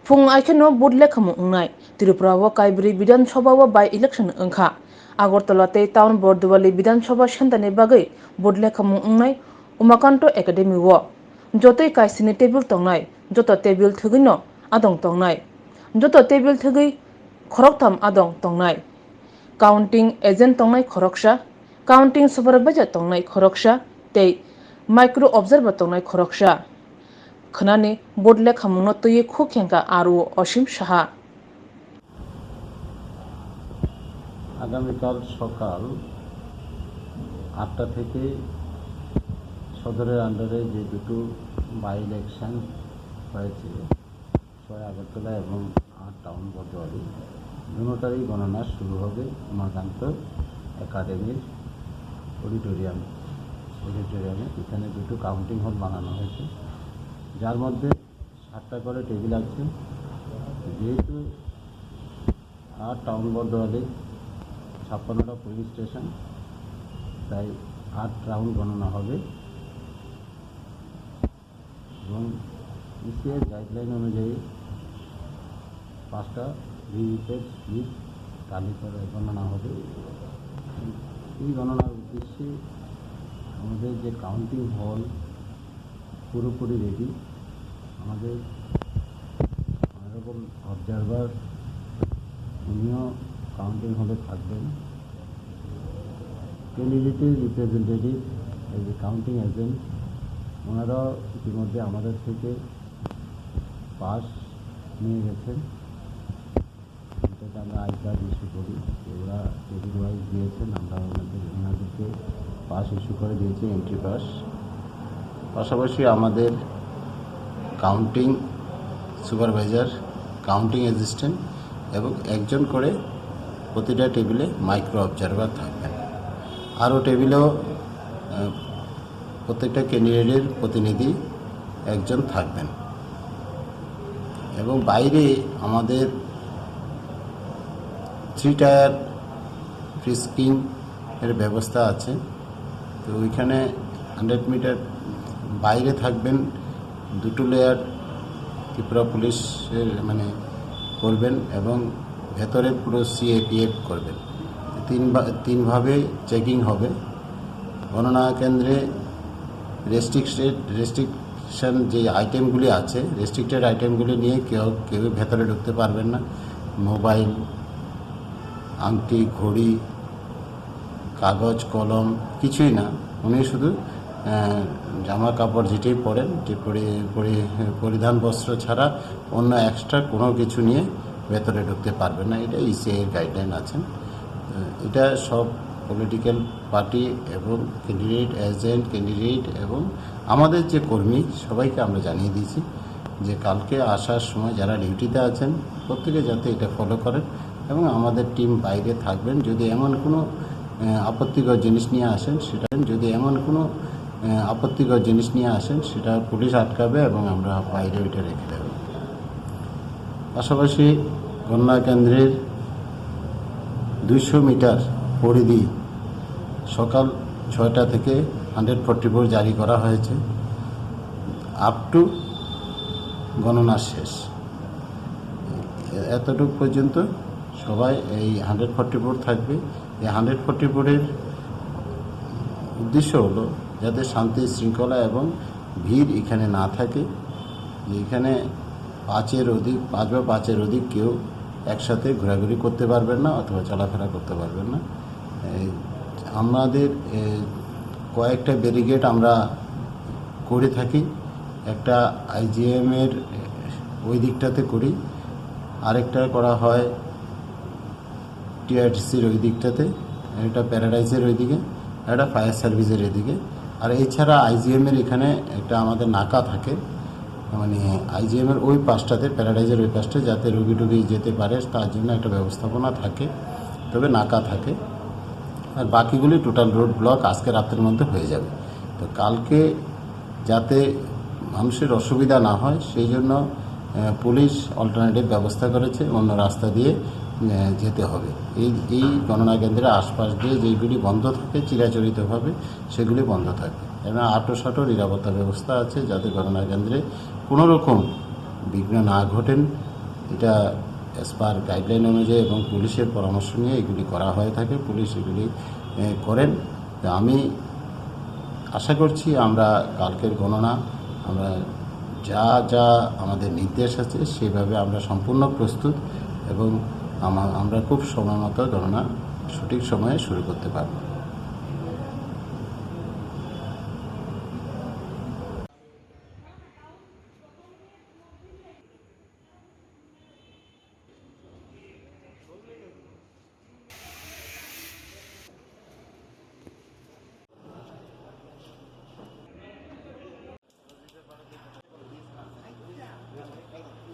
Fung Aikeno Vote Lekhamungni Tripura Kaibri Bidan Sabha by election Unka Agortala Town Bordwali Bidan Sabha Shantane Bagay Vote Lekhamungni Umakanto Academy War Joto Kaisini Table Tongnai Joto Table Tugino Adong Tongnai Joto Table Tugi Koroktam Adong Tongnai Counting Agent Tongnai Koroksha Counting Supervisor Tongnai Koroksha Te Micro Observer Tongnai Koroksha Khanani Vote Lekhamungno Tuye Khukhenka Aru Asim Saha আগামীকাল সকাল 8টা থেকে সদরের আন্ডারে যে দুটো by election হয়েছে 6 আগরতলা এবং 8 town বটওয়ালি দুটোটারই গণনা শুরু হবে উমাকান্ত একাডেমির অডিটোরিয়ামে এখানে দুটো কাউন্টিং হল বানানো হয়েছে যার মধ্যে 7টা করে টেবিল আছে যেহেতু 8 টাউন বটওয়ালি 56টা পুলিশ স্টেশন তাই 8 রাউন্ড গণনা হবে এবং ইসিআর গাইডলাইন অনুযায়ী 5টা ভিভিপ্যাট স্লিপ টালি করে গণনা হবে এই গণনার উদ্দেশ্যে আমাদের যে কাউন্টিং হল পুরোপুরি রেডি আমাদের অনারেবল অবজারভার উনিও কাউন্টিং হলে থাকবেন ক্যান্ডিডেটের representative as a counting agent ওনারাও ইতিমধ্যে আমাদের থেকে পাস নিয়ে গেছেন এটাকে আমরা আই কার্ড ইস্যু করি ওরা টেবিল ওয়াইজ দিয়েছেন আমরা ওনাদেরকে পাস ইস্যু করে দিয়েছি এন্ট্রি পাস পাশাপাশি আমাদের কাউন্টিং সুপারভাইজার কাউন্টিং অ্যাসিস্ট্যান্ট এবং একজন করে প্রতিটা টেবিলে মাইক্রো অবজারভার থাকবেন আরও টেবিলেও প্রত্যেকটা ক্যান্ডিডেটের প্রতিনিধি একজন থাকবেন এবং বাইরে আমাদের 3 টায়ার ফ্রিস্কিং এর ব্যবস্থা আছে তো ওইখানে 100 মিটার বাইরে থাকবেন দুটো লেয়ার ত্রিপুরা পুলিশের করবেন এবং ভেতরে পুরো সিএপিএফ করবেন তিনভাবে চেকিং হবে গণনা কেন্দ্রে রেস্ট্রিকশন যে আইটেমগুলি আছে রেস্ট্রিক্টেড আইটেমগুলি নিয়ে কেউ ভেতরে ঢুকতে পারবেন না মোবাইল আংটি ঘড়ি কাগজ কলম কিছুই না উনি শুধু জামা কাপড় যেটাই পরেন যে পরিধান বস্ত্র ছাড়া অন্য এক্সট্রা কোনো কিছু নিয়ে ভেতরে ঢুকতে পারবেন না এটা ইসিআইয়ের গাইডলাইন আছেন এটা সব পলিটিক্যাল পার্টি এবং ক্যান্ডিডেট এবং আমাদের যে কর্মী সবাইকে আমরা জানিয়ে দিয়েছি যে কালকে আসার সময় যারা ডিউটিতে আছেন প্রত্যেকে যাতে এটা ফলো করেন এবং আমাদের টিম বাইরে থাকবেন যদি এমন কোনো আপত্তিকর জিনিস নিয়ে আসেন সেটা পুলিশ আটকাবে এবং আমরা বাইরে ওইটা রেখে দেব পাশাপাশি গণনা কেন্দ্রের 200 মিটার পরিধি সকাল 6টা থেকে 144 জারি করা হয়েছে আপ টু গণনা শেষ এতটুকু পর্যন্ত সবাই এই 144 থাকবে এই 144-এর উদ্দেশ্য হলো যাতে শান্তি শৃঙ্খলা এবং ভিড় এখানে না থাকে এখানে 5 বা 5-এর অধিক কেউ একসাথে ঘোরাঘুরি করতে পারবেন না অথবা চলাফেরা করতে পারবেন না আমাদের কয়েকটা ব্যারিকেড আমরা করে থাকি একটা আইজিএমের ওই দিকটাতে করি আরেকটা করা হয় টিআরটিসির ওই দিকটাতে একটা প্যারাডাইজের ওইদিকে একটা ফায়ার সার্ভিসের এদিকে আর এছাড়া আইজিএমের এখানে একটা আমাদের নাকা থাকে আইজিএমের ওই পাশটাতে প্যারাডাইজের ওই পাশটা যাতে রুগী যেতে পারে তার জন্য একটা ব্যবস্থাপনা থাকে তবে নাকা থাকে আর বাকিগুলি টোটাল রোড ব্লক আজকে রাতের মধ্যে হয়ে যাবে তো কালকে যাতে মানুষের অসুবিধা না হয় সেই জন্য পুলিশ অল্টারনেটিভ ব্যবস্থা করেছে অন্য রাস্তা দিয়ে যেতে হবে এই গণনা কেন্দ্রের আশপাশ দিয়ে যেগুলি বন্ধ থাকে চিরাচরিতভাবে সেগুলি বন্ধ থাকবে এবং আঁটো নিরাপত্তা ব্যবস্থা আছে যাতে গণনা কেন্দ্রে কোনো রকম বিঘ্ন না ঘটেন এটা অ্যাজ পার গাইডলাইন অনুযায়ী এবং পুলিশের পরামর্শ নিয়ে এগুলি করা হয়ে থাকে। পুলিশ এগুলি করেন। তো আমি আশা করছি আমরা কালকের গণনা আমরা যা যা আমাদের নির্দেশ আছে সেভাবে আমরা সম্পূর্ণ প্রস্তুত এবং আমরা খুব সময় মতো গণনা সঠিক সময়ে শুরু করতে পারব।